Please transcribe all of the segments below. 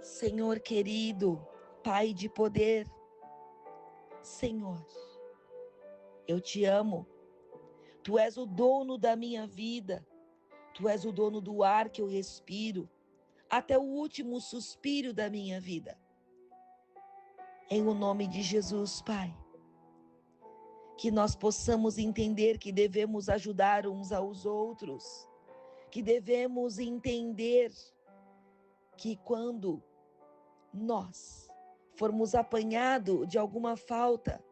Senhor querido, Pai de poder, Senhor, eu te amo. Tu és o dono da minha vida. Tu és o dono do ar que eu respiro, até o último suspiro da minha vida. Em o nome de Jesus, Pai, que nós possamos entender que devemos ajudar uns aos outros, que devemos entender que quando nós formos apanhados de alguma falta,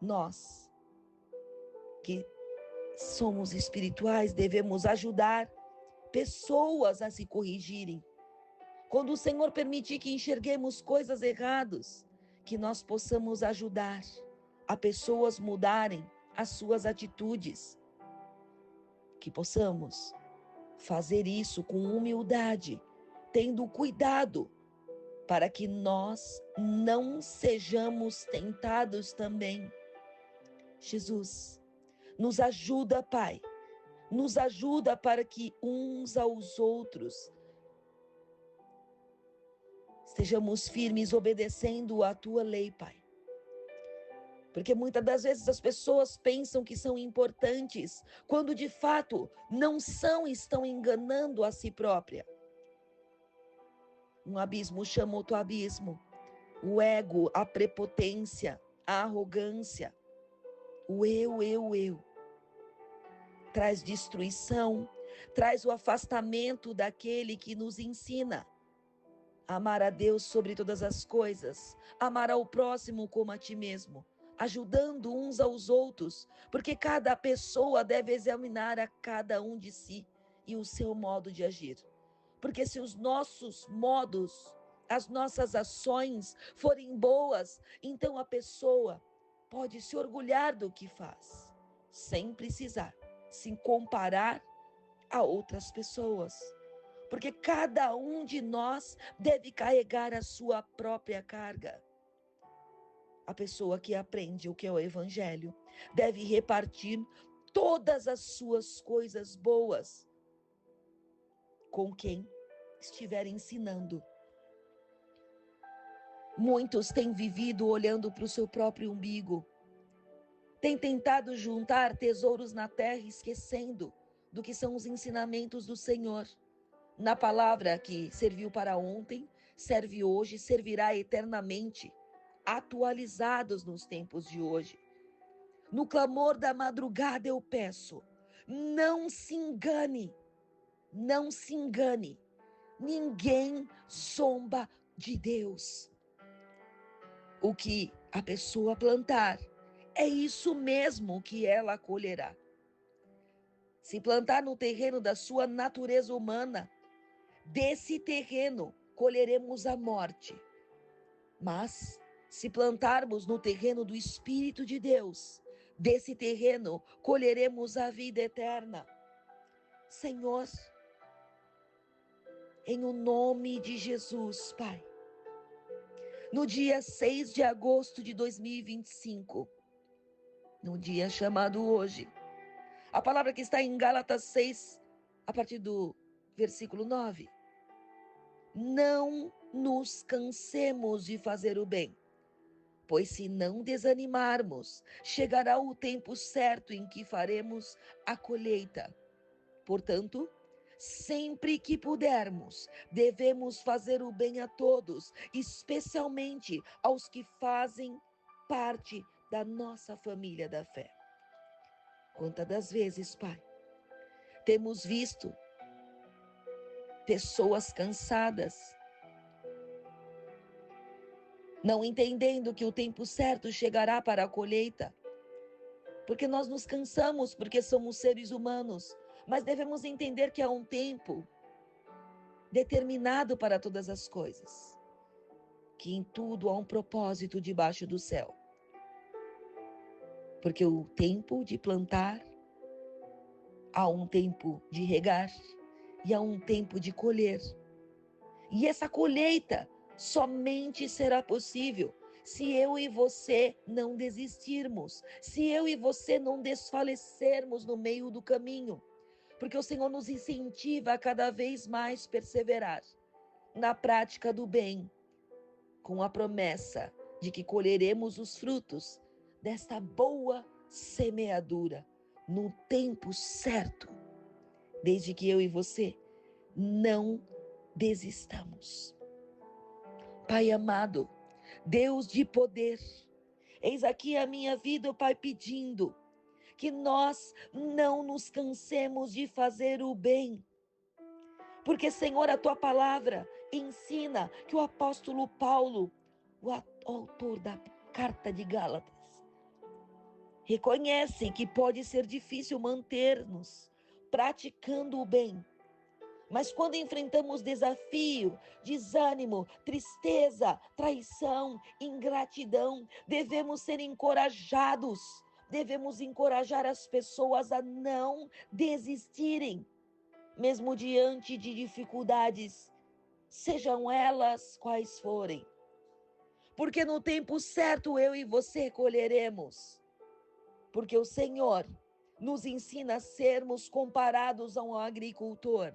nós que somos espirituais devemos ajudar pessoas a se corrigirem. Quando o Senhor permitir que enxerguemos coisas erradas, que nós possamos ajudar a pessoas mudarem as suas atitudes, que possamos fazer isso com humildade, tendo cuidado para que nós não sejamos tentados também. Jesus, nos ajuda, Pai, nos ajuda para que uns aos outros estejamos firmes obedecendo a Tua lei, Pai. Porque muitas das vezes as pessoas pensam que são importantes, quando de fato não são, estão enganando a si própria. Um abismo chama outro abismo. O ego, a prepotência, a arrogância, o eu. Traz destruição, traz o afastamento daquele que nos ensina a amar a Deus sobre todas as coisas, amar ao próximo como a ti mesmo, ajudando uns aos outros, porque cada pessoa deve examinar a cada um de si e o seu modo de agir. Porque se os nossos modos, as nossas ações forem boas, então a pessoa pode se orgulhar do que faz, sem precisar se comparar a outras pessoas. Porque cada um de nós deve carregar a sua própria carga. A pessoa que aprende o que é o Evangelho deve repartir todas as suas coisas boas com quem estiver ensinando. Muitos têm vivido olhando para o seu próprio umbigo, têm tentado juntar tesouros na terra, esquecendo do que são os ensinamentos do Senhor. Na palavra que serviu para ontem, serve hoje, servirá eternamente, atualizados nos tempos de hoje. No clamor da madrugada eu peço, não se engane, não se engane. Ninguém zomba de Deus. O que a pessoa plantar, é isso mesmo que ela colherá. Se plantar no terreno da sua natureza humana, desse terreno colheremos a morte. Mas, se plantarmos no terreno do Espírito de Deus, desse terreno colheremos a vida eterna. Senhor, em o nome de Jesus, Pai, no dia 6 de agosto de 2025, no dia chamado hoje, a palavra que está em Gálatas 6, a partir do versículo 9, não nos cansemos de fazer o bem, pois se não desanimarmos, chegará o tempo certo em que faremos a colheita. Portanto, sempre que pudermos, devemos fazer o bem a todos, especialmente aos que fazem parte da nossa família da fé. Quantas das vezes, Pai, temos visto pessoas cansadas, não entendendo que o tempo certo chegará para a colheita, porque nós nos cansamos, porque somos seres humanos, mas devemos entender que há um tempo determinado para todas as coisas, que em tudo há um propósito debaixo do céu, porque o tempo de plantar, há um tempo de regar e há um tempo de colher, e essa colheita somente será possível se eu e você não desistirmos, se eu e você não desfalecermos no meio do caminho, porque o Senhor nos incentiva a cada vez mais perseverar. na prática do bem, com a promessa de que colheremos os frutos desta boa semeadura no tempo certo, desde que eu e você não desistamos. Pai amado, Deus de poder, eis aqui a minha vida, Pai, pedindo que nós não nos cansemos de fazer o bem. Porque, Senhor, a tua palavra ensina que o apóstolo Paulo, o autor da carta de Gálatas, reconhece que pode ser difícil manter-nos praticando o bem. Mas quando enfrentamos desafio, desânimo, tristeza, traição, ingratidão, devemos ser encorajados. Devemos encorajar as pessoas a não desistirem, mesmo diante de dificuldades, sejam elas quais forem. Porque no tempo certo eu e você colheremos. Porque o Senhor nos ensina a sermos comparados a um agricultor.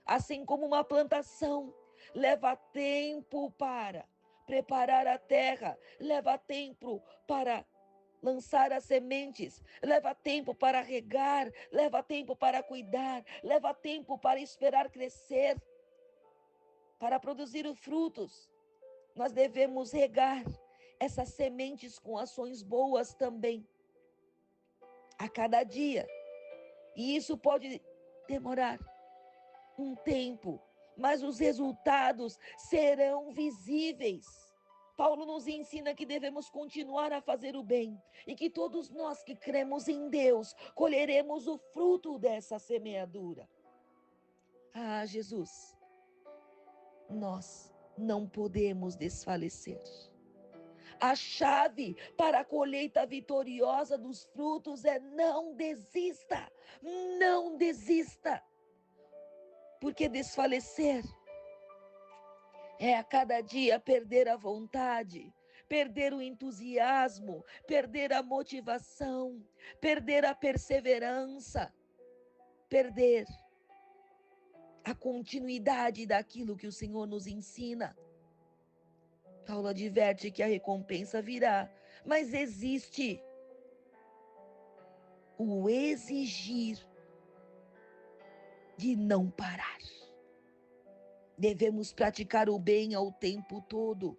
Assim como uma plantação leva tempo para preparar a terra, leva tempo para lançar as sementes, leva tempo para regar, leva tempo para cuidar, leva tempo para esperar crescer, para produzir os frutos. Nós devemos regar essas sementes com ações boas também, a cada dia. E isso pode demorar um tempo, mas os resultados serão visíveis. Paulo nos ensina que devemos continuar a fazer o bem e que todos nós que cremos em Deus colheremos o fruto dessa semeadura. Ah, Jesus, nós não podemos desfalecer. A chave para a colheita vitoriosa dos frutos é não desista, não desista. Porque desfalecer é a cada dia perder a vontade, perder o entusiasmo, perder a motivação, perder a perseverança, perder a continuidade daquilo que o Senhor nos ensina. Paulo adverte que a recompensa virá, mas existe o exigir de não parar. Devemos praticar o bem ao tempo todo.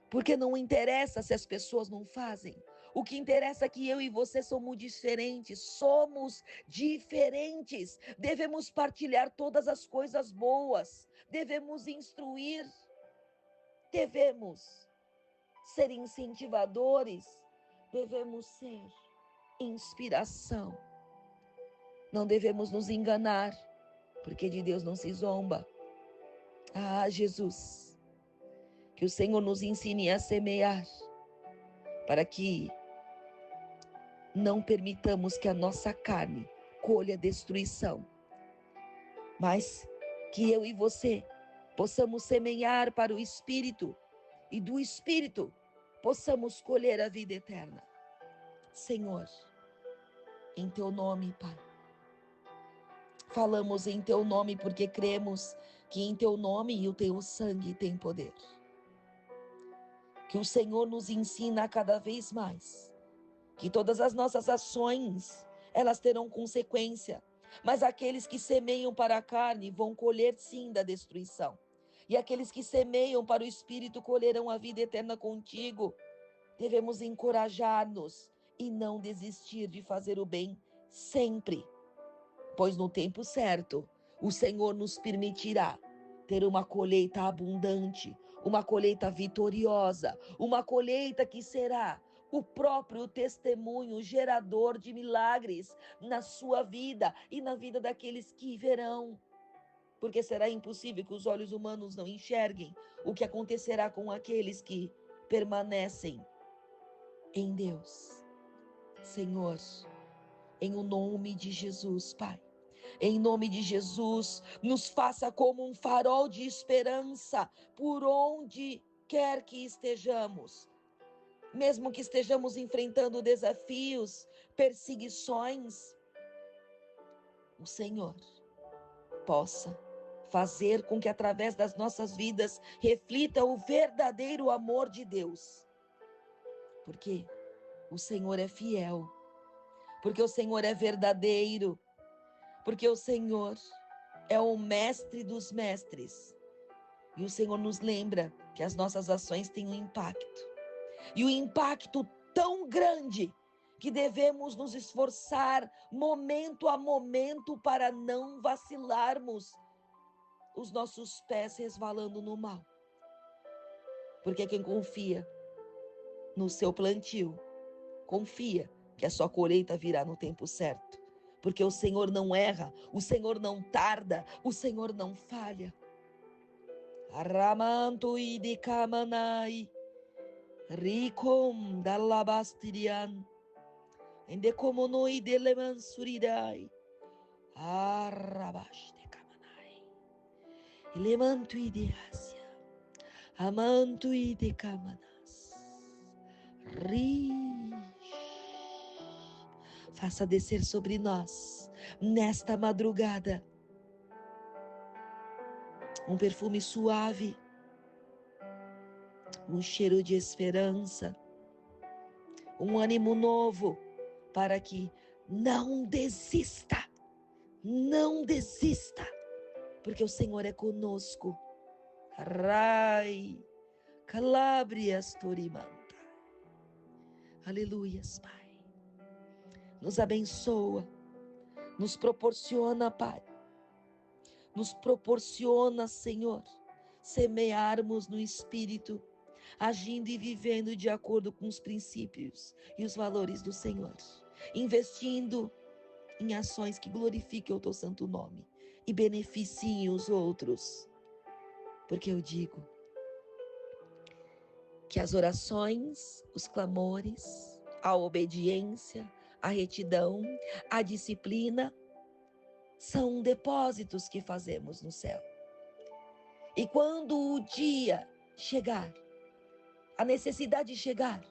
Porque não interessa se as pessoas não fazem. O que interessa é que eu e você somos diferentes. Somos diferentes. Devemos partilhar todas as coisas boas. Devemos instruir. Devemos ser incentivadores. Devemos ser inspiração. Não devemos nos enganar, porque de Deus não se zomba. Ah, Jesus, que o Senhor nos ensine a semear, para que não permitamos que a nossa carne colha destruição, mas que eu e você possamos semear para o Espírito, e do Espírito possamos colher a vida eterna. Senhor, em Teu nome, Pai, falamos em Teu nome porque cremos que em Teu nome e o Teu sangue tem poder. Que o Senhor nos ensina cada vez mais que todas as nossas ações, elas terão consequência, mas aqueles que semeiam para a carne vão colher sim da destruição. E aqueles que semeiam para o Espírito colherão a vida eterna contigo. Devemos encorajar-nos e não desistir de fazer o bem sempre, pois no tempo certo, o Senhor nos permitirá ter uma colheita abundante, uma colheita vitoriosa, uma colheita que será o próprio testemunho gerador de milagres na sua vida e na vida daqueles que verão. Porque será impossível que os olhos humanos não enxerguem o que acontecerá com aqueles que permanecem em Deus. Senhor, em o nome de Jesus, Pai, em nome de Jesus, nos faça como um farol de esperança por onde quer que estejamos. Mesmo que estejamos enfrentando desafios, perseguições, o Senhor possa fazer com que através das nossas vidas reflita o verdadeiro amor de Deus. Porque o Senhor é fiel, porque o Senhor é verdadeiro, porque o Senhor é o mestre dos mestres. E o Senhor nos lembra que as nossas ações têm um impacto. E um impacto tão grande que devemos nos esforçar momento a momento para não vacilarmos, os nossos pés resvalando no mal. Porque quem confia no seu plantio, confia que a sua colheita virá no tempo certo. Porque o Senhor não erra, o Senhor não tarda, o Senhor não falha. Aramanto idikamanai, rikom dalabastirian, endekomonoi delemansurirai, arabaste kamanai, elemanto ideasia, amanto idekamanas, faça descer sobre nós, nesta madrugada, um perfume suave, um cheiro de esperança, um ânimo novo, para que não desista, porque o Senhor é conosco. Rai, calabrias torimanta. Aleluias, Pai. Nos abençoa, nos proporciona, Pai. Nos proporciona, Senhor, semearmos no Espírito, agindo e vivendo de acordo com os princípios e os valores do Senhor, investindo em ações que glorifiquem o teu santo nome e beneficiem os outros. Porque eu digo que as orações, os clamores, a obediência, a retidão, a disciplina são depósitos que fazemos no céu. E quando o dia chegar, a necessidade chegar,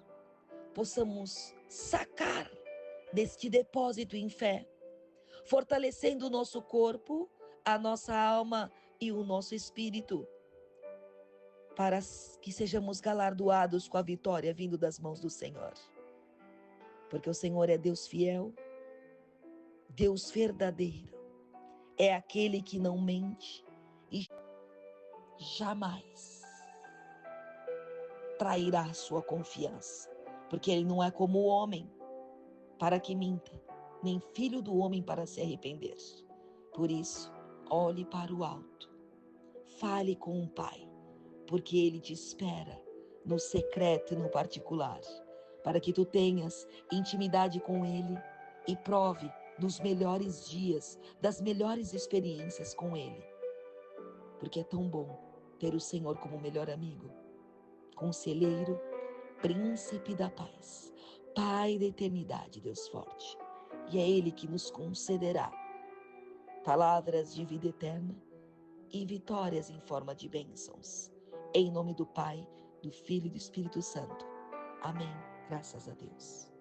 possamos sacar deste depósito em fé, fortalecendo o nosso corpo, a nossa alma e o nosso espírito, para que sejamos galardoados com a vitória vindo das mãos do Senhor. Porque o Senhor é Deus fiel, Deus verdadeiro, é aquele que não mente e jamais trairá a sua confiança, porque ele não é como o homem para que minta, nem filho do homem para se arrepender. Por isso, olhe para o alto, fale com o Pai, porque ele te espera no secreto e no particular, para que tu tenhas intimidade com ele e prove dos melhores dias, das melhores experiências com ele. Porque é tão bom ter o Senhor como melhor amigo, conselheiro, príncipe da paz, Pai da eternidade, Deus forte. E é ele que nos concederá palavras de vida eterna e vitórias em forma de bênçãos. Em nome do Pai, do Filho e do Espírito Santo. Amém. Graças a Deus.